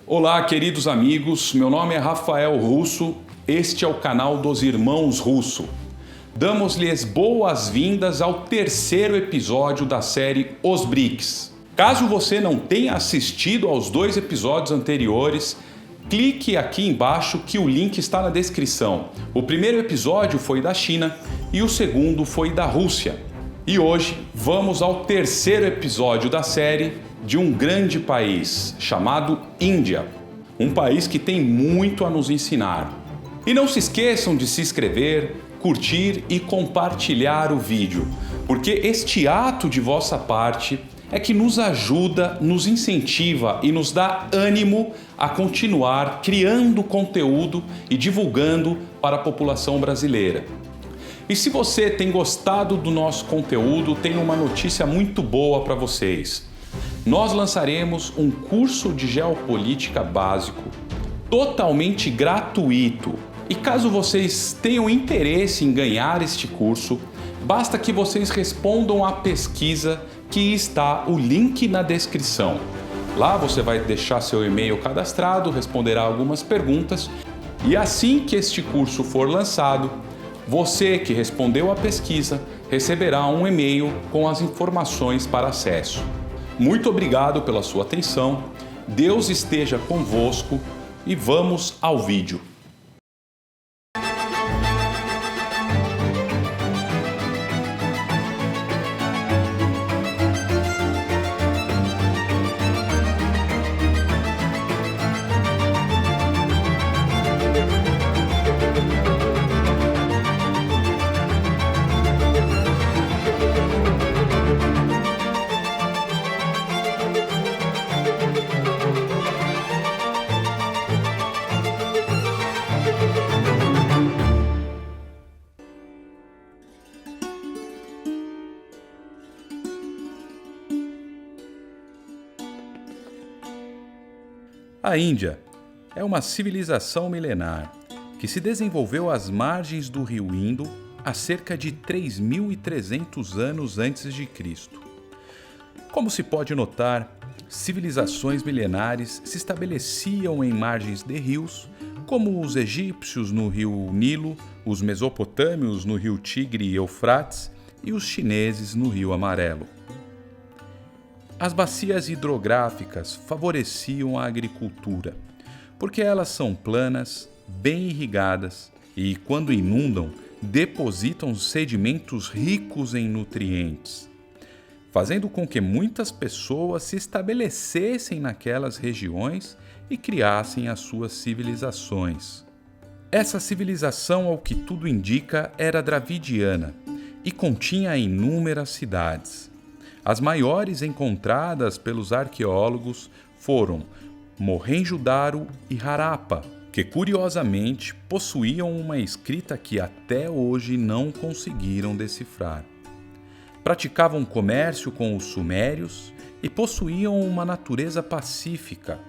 Olá, queridos amigos, meu nome é Rafael Russo, este é o canal dos Irmãos Russo. Damos-lhes boas-vindas ao terceiro episódio da série Os BRICS. Caso você não tenha assistido aos 2 episódios anteriores, clique aqui embaixo que o link está na descrição. O primeiro episódio foi da China e o segundo foi da Rússia. E hoje vamos ao terceiro episódio da série de um grande país chamado Índia. Um país que tem muito a nos ensinar. E não se esqueçam de se inscrever, curtir e compartilhar o vídeo, porque este ato de vossa parte é que nos ajuda, nos incentiva e nos dá ânimo a continuar criando conteúdo e divulgando para a população brasileira. E se você tem gostado do nosso conteúdo, tenho uma notícia muito boa para vocês. Nós lançaremos um curso de geopolítica básico totalmente gratuito. E caso vocês tenham interesse em ganhar este curso, basta que vocês respondam à pesquisa que está o link na descrição. Lá você vai deixar seu e-mail cadastrado, responderá algumas perguntas e assim que este curso for lançado, você que respondeu à pesquisa receberá um e-mail com as informações para acesso. Muito obrigado pela sua atenção, Deus esteja convosco e vamos ao vídeo. A Índia é uma civilização milenar que se desenvolveu às margens do rio Indo há cerca de 3.300 anos antes de Cristo. Como se pode notar, civilizações milenares se estabeleciam em margens de rios, como os egípcios no rio Nilo, os mesopotâmios no rio Tigre e Eufrates e os chineses no rio Amarelo. As bacias hidrográficas favoreciam a agricultura, porque elas são planas, bem irrigadas e, quando inundam, depositam sedimentos ricos em nutrientes, fazendo com que muitas pessoas se estabelecessem naquelas regiões e criassem as suas civilizações. Essa civilização, ao que tudo indica, era dravidiana e continha inúmeras cidades. As maiores encontradas pelos arqueólogos foram Mohenjo-Daro e Harappa, que curiosamente possuíam uma escrita que até hoje não conseguiram decifrar. Praticavam comércio com os sumérios e possuíam uma natureza pacífica.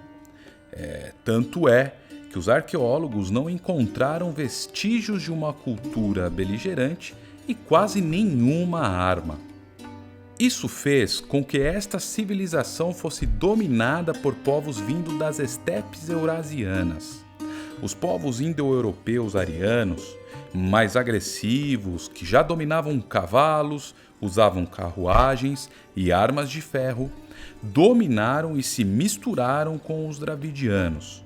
Tanto é que os arqueólogos não encontraram vestígios de uma cultura beligerante e quase nenhuma arma. Isso fez com que esta civilização fosse dominada por povos vindos das estepes eurasianas. Os povos indo-europeus arianos, mais agressivos, que já dominavam cavalos, usavam carruagens e armas de ferro, dominaram e se misturaram com os dravidianos.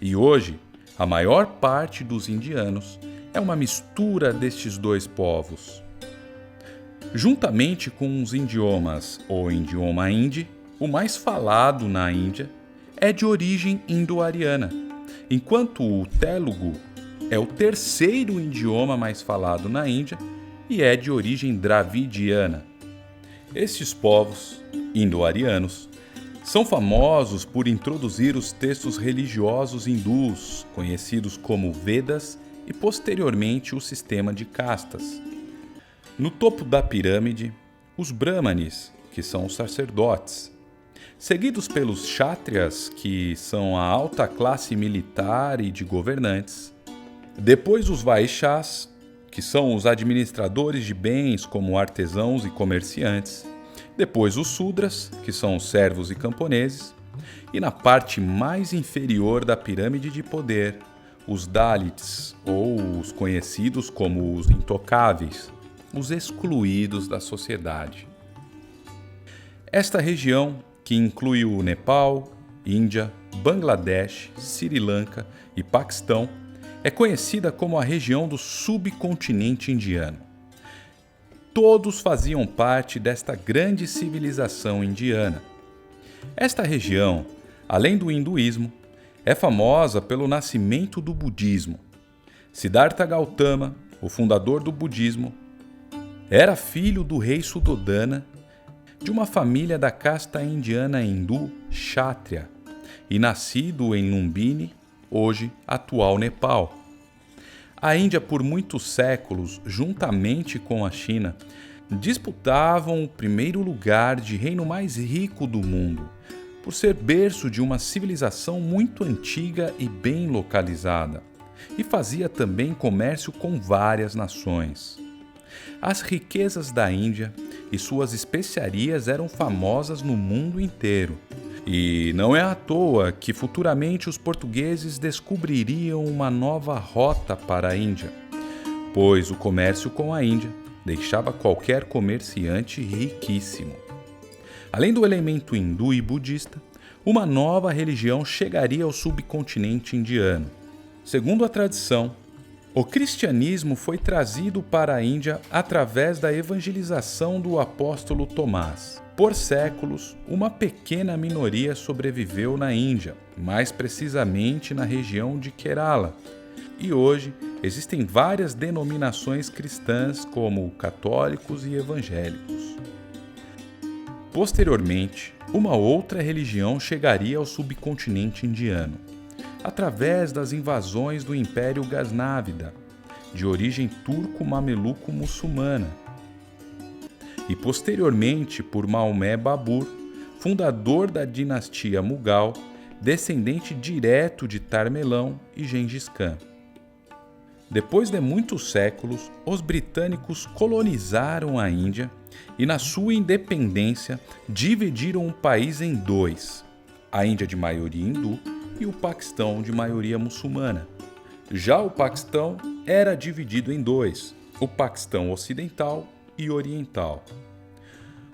E hoje, a maior parte dos indianos é uma mistura destes dois povos. Juntamente com os idiomas ou idioma hindi, o mais falado na Índia é de origem indo-ariana, enquanto o Telugu é o terceiro idioma mais falado na Índia e é de origem dravidiana. Estes povos indo-arianos são famosos por introduzir os textos religiosos hindus, conhecidos como Vedas, e posteriormente o sistema de castas. No topo da pirâmide, os Brahmanes, que são os sacerdotes, seguidos pelos Kshatriyas, que são a alta classe militar e de governantes, depois os Vaishyas, que são os administradores de bens como artesãos e comerciantes, depois os Sudras, que são os servos e camponeses, E na parte mais inferior da pirâmide de poder, os Dalits, ou os conhecidos como os intocáveis, os excluídos da sociedade. Esta região, que inclui o Nepal, Índia, Bangladesh, Sri Lanka e Paquistão, é conhecida como a região do subcontinente indiano. Todos faziam parte desta grande civilização indiana. Esta região, além do hinduísmo, é famosa pelo nascimento do budismo. Siddhartha Gautama, o fundador do budismo, era filho do rei Suddhodana, de uma família da casta indiana hindu Kshatriya, e nascido em Lumbini, hoje atual Nepal. A Índia, por muitos séculos, juntamente com a China, disputavam o primeiro lugar de reino mais rico do mundo, por ser berço de uma civilização muito antiga e bem localizada, e fazia também comércio com várias nações. As riquezas da Índia e suas especiarias eram famosas no mundo inteiro. E não é à toa que futuramente os portugueses descobririam uma nova rota para a Índia, pois o comércio com a Índia deixava qualquer comerciante riquíssimo. Além do elemento hindu e budista, uma nova religião chegaria ao subcontinente indiano. Segundo a tradição, o cristianismo foi trazido para a Índia através da evangelização do apóstolo Tomás. Por séculos, uma pequena minoria sobreviveu na Índia, mais precisamente na região de Kerala. E hoje existem várias denominações cristãs, como católicos e evangélicos. Posteriormente, uma outra religião chegaria ao subcontinente indiano, através das invasões do Império Gaznávida, de origem turco-mameluco-muçulmana, e posteriormente por Maomé Babur, fundador da dinastia Mughal, descendente direto de Tarmelão e Gengis Khan. Depois de muitos séculos, os britânicos colonizaram a Índia e, na sua independência, dividiram o país em dois: a Índia de maioria hindu e o Paquistão de maioria muçulmana. Já o Paquistão era dividido em dois: o Paquistão ocidental e oriental.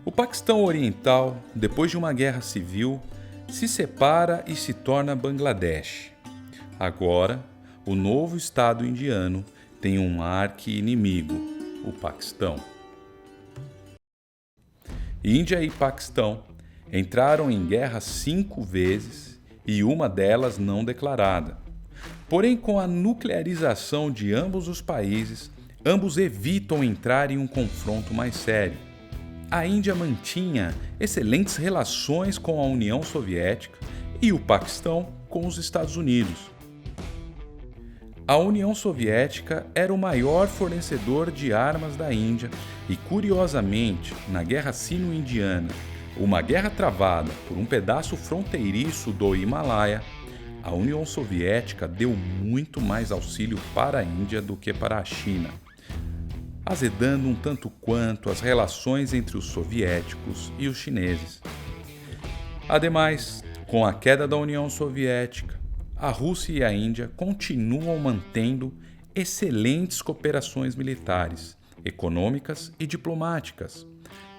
O Paquistão oriental, depois de uma guerra civil, se separa e se torna Bangladesh. Agora, o novo Estado indiano tem um arqui-inimigo, o Paquistão. Índia e Paquistão entraram em guerra 5 vezes e uma delas não declarada. Porém, com a nuclearização de ambos os países, ambos evitam entrar em um confronto mais sério. A Índia mantinha excelentes relações com a União Soviética e o Paquistão com os Estados Unidos. A União Soviética era o maior fornecedor de armas da Índia e, curiosamente, na Guerra Sino-Indiana, uma guerra travada por um pedaço fronteiriço do Himalaia, a União Soviética deu muito mais auxílio para a Índia do que para a China, azedando um tanto quanto as relações entre os soviéticos e os chineses. Ademais, com a queda da União Soviética, a Rússia e a Índia continuam mantendo excelentes cooperações militares, econômicas e diplomáticas.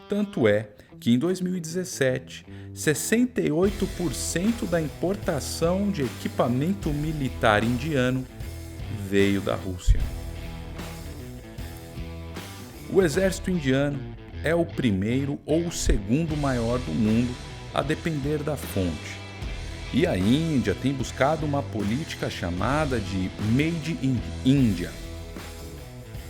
Tanto é que em 2017, 68% da importação de equipamento militar indiano veio da Rússia. O exército indiano é o primeiro ou o segundo maior do mundo, a depender da fonte. E a Índia tem buscado uma política chamada de Made in India,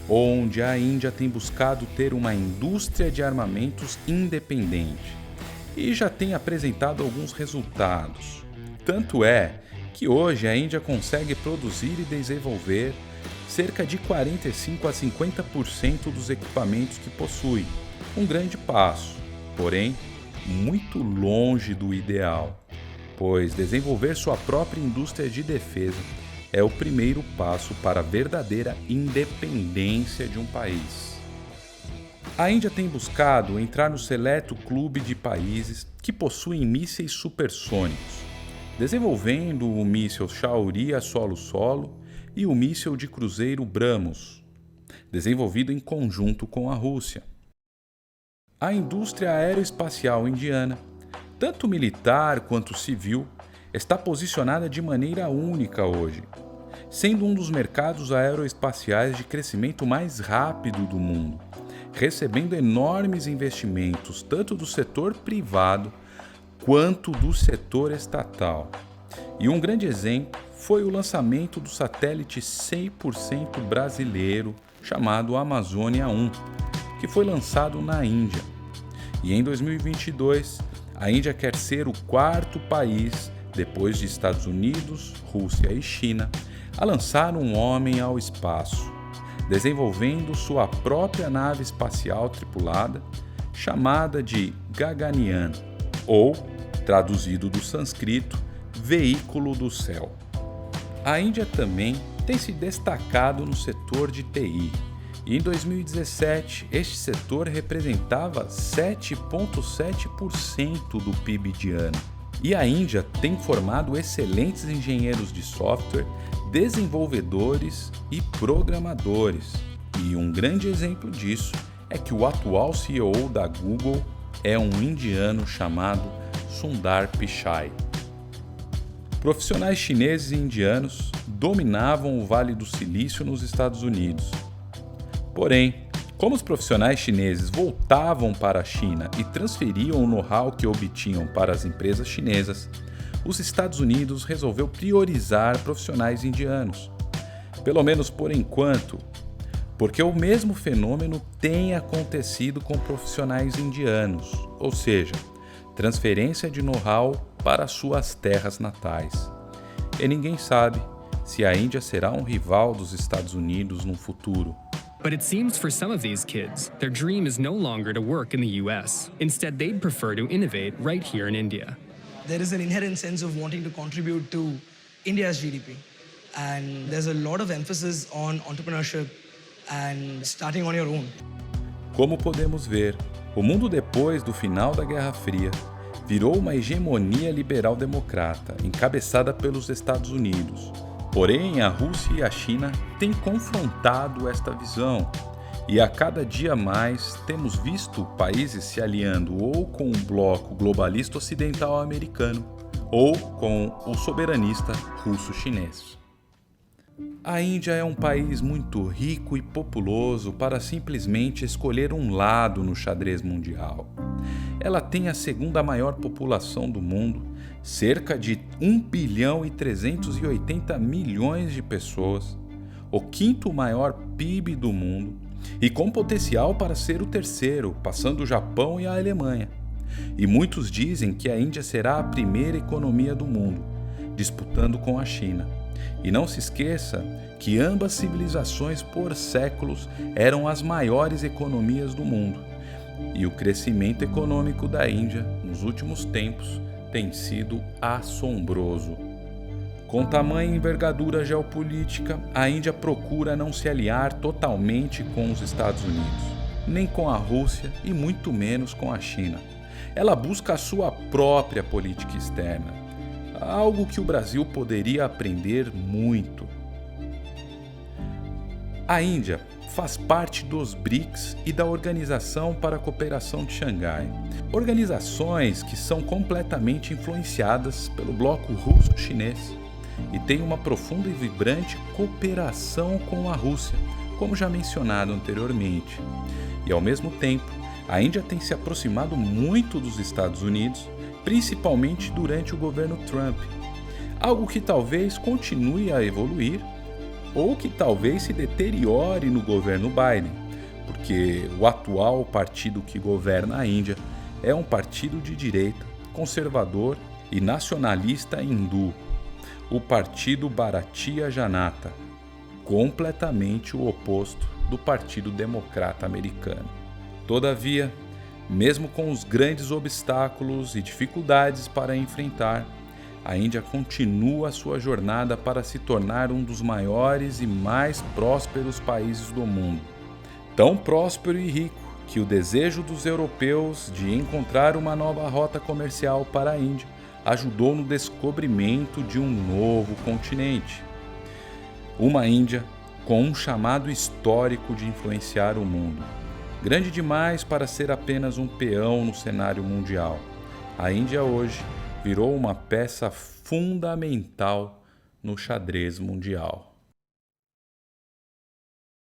onde a Índia tem buscado ter uma indústria de armamentos independente e já tem apresentado alguns resultados. Tanto é que hoje a Índia consegue produzir e desenvolver cerca de 45 a 50% dos equipamentos que possui. Um grande passo, porém muito longe do ideal, pois desenvolver sua própria indústria de defesa é o primeiro passo para a verdadeira independência de um país. A Índia tem buscado entrar no seleto clube de países que possuem mísseis supersônicos, desenvolvendo o míssil Shaurya solo-solo e o míssil de cruzeiro BrahMos, desenvolvido em conjunto com a Rússia. A indústria aeroespacial indiana, tanto militar quanto civil, está posicionada de maneira única hoje, sendo um dos mercados aeroespaciais de crescimento mais rápido do mundo, recebendo enormes investimentos tanto do setor privado quanto do setor estatal. E um grande exemplo foi o lançamento do satélite 100% brasileiro chamado Amazônia 1, que foi lançado na Índia. E em 2022, a Índia quer ser o quarto país, depois de Estados Unidos, Rússia e China, a lançar um homem ao espaço, desenvolvendo sua própria nave espacial tripulada, chamada de Gaganyaan, ou, traduzido do sânscrito, veículo do céu. A Índia também tem se destacado no setor de TI, e em 2017 este setor representava 7,7% do PIB indiano. E a Índia tem formado excelentes engenheiros de software, desenvolvedores e programadores. E um grande exemplo disso é que o atual CEO da Google é um indiano chamado Sundar Pichai. Profissionais chineses e indianos dominavam o Vale do Silício nos Estados Unidos. Porém, como os profissionais chineses voltavam para a China e transferiam o know-how que obtinham para as empresas chinesas, os Estados Unidos resolveu priorizar profissionais indianos, pelo menos por enquanto, porque o mesmo fenômeno tem acontecido com profissionais indianos, ou seja, transferência de know-how para suas terras natais. E ninguém sabe se a Índia será um rival dos Estados Unidos no futuro. But it seems for some of these kids, their dream is no longer to work in the US. Instead, they'd prefer to innovate right here in India. There is an inherent sense of wanting to contribute to India's GDP. And there's a lot of emphasis on entrepreneurship and starting on your own. Como podemos ver, o mundo depois do final da Guerra Fria virou uma hegemonia liberal-democrata, encabeçada pelos Estados Unidos. Porém, a Rússia e a China têm confrontado esta visão, e a cada dia mais temos visto países se aliando ou com o bloco globalista ocidental americano ou com o soberanista russo-chinês. A Índia é um país muito rico e populoso para simplesmente escolher um lado no xadrez mundial. Ela tem a segunda maior população do mundo, cerca de 1,380 bilhão de pessoas, o quinto maior PIB do mundo e com potencial para ser o terceiro, passando o Japão e a Alemanha. E muitos dizem que a Índia será a primeira economia do mundo, disputando com a China. E não se esqueça que ambas civilizações por séculos eram as maiores economias do mundo. E o crescimento econômico da Índia nos últimos tempos tem sido assombroso. Com tamanha envergadura geopolítica, a Índia procura não se aliar totalmente com os Estados Unidos, nem com a Rússia e muito menos com a China. Ela busca a sua própria política externa, algo que o Brasil poderia aprender muito. A Índia faz parte dos BRICS e da Organização para a Cooperação de Xangai, organizações que são completamente influenciadas pelo bloco russo-chinês e têm uma profunda e vibrante cooperação com a Rússia, como já mencionado anteriormente. E ao mesmo tempo, a Índia tem se aproximado muito dos Estados Unidos, principalmente durante o governo Trump, algo que talvez continue a evoluir ou que talvez se deteriore no governo Biden, porque o atual partido que governa a Índia é um partido de direita, conservador e nacionalista hindu, o Partido Bharatiya Janata, completamente o oposto do Partido Democrata Americano. Todavia, mesmo com os grandes obstáculos e dificuldades para enfrentar, a Índia continua sua jornada para se tornar um dos maiores e mais prósperos países do mundo. Tão próspero e rico que o desejo dos europeus de encontrar uma nova rota comercial para a Índia ajudou no descobrimento de um novo continente. Uma Índia com um chamado histórico de influenciar o mundo. Grande demais para ser apenas um peão no cenário mundial. A Índia hoje virou uma peça fundamental no xadrez mundial.